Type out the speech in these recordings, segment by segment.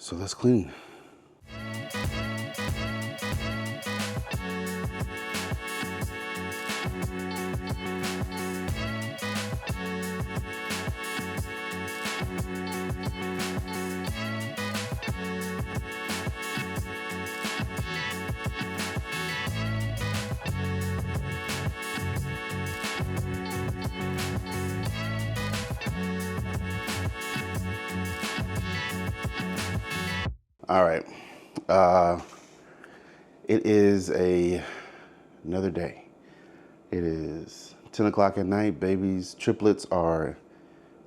So let's clean. All right, it is another day. It is 10 o'clock at night. Baby's triplets are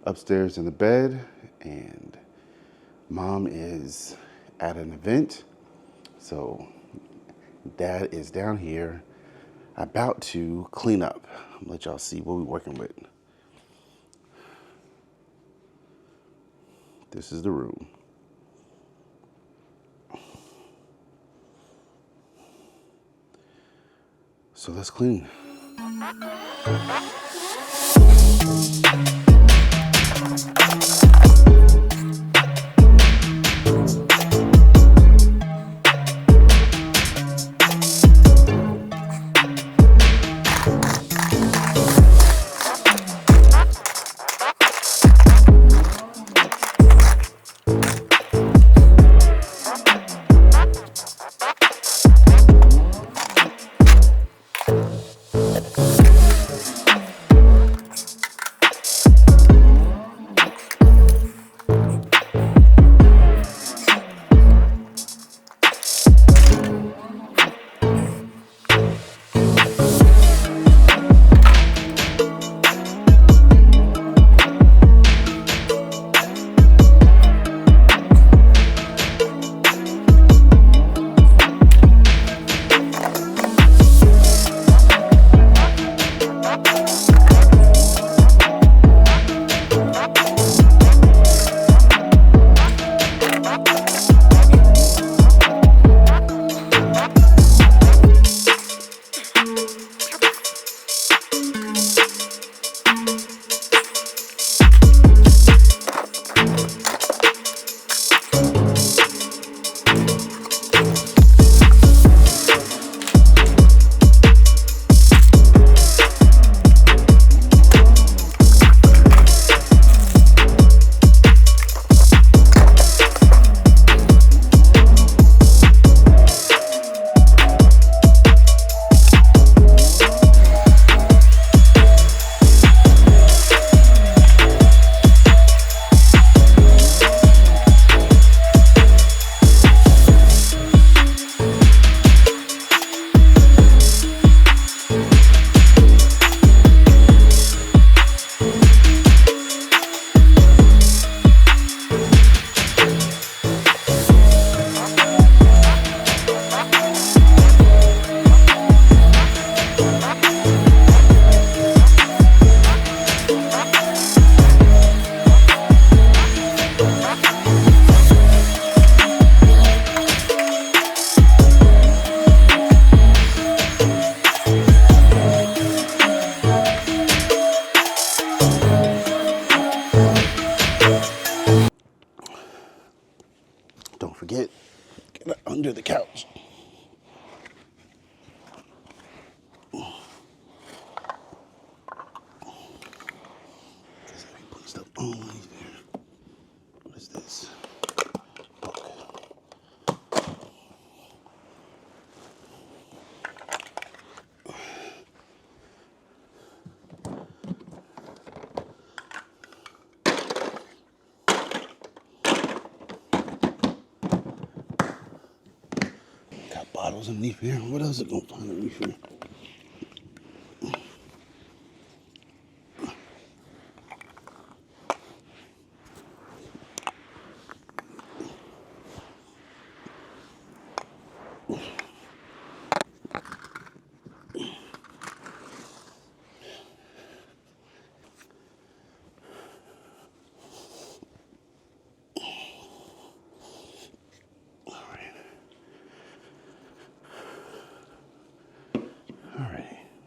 upstairs in the bed, and mom is at an event. So dad is down here about to clean up. I'm gonna let y'all see what we're working with. This is the room. So let's clean. Don't forget, get it under the couch. Put stuff on there. What is this? Book. Got bottles underneath here. What else is gonna find underneath here?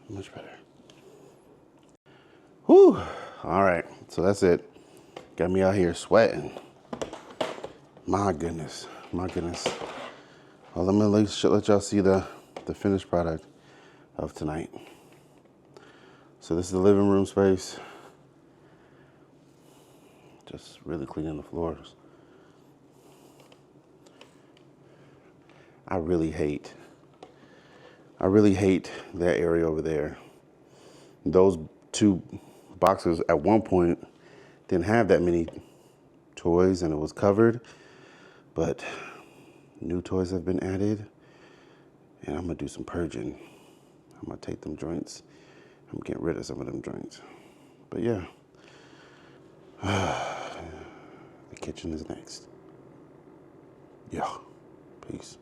Much better. Whew. All right, so that's it. Got me out here sweating. My goodness, my goodness. Well, let me let y'all see the finished product of tonight. So this is the living room space. Just really cleaning the floors. I really hate that area over there. Those two boxes at one point didn't have that many toys and it was covered, but new toys have been added and I'm gonna do some purging. I'm gonna take them joints. I'm getting rid of some of them joints. But yeah, the kitchen is next. Yeah, peace.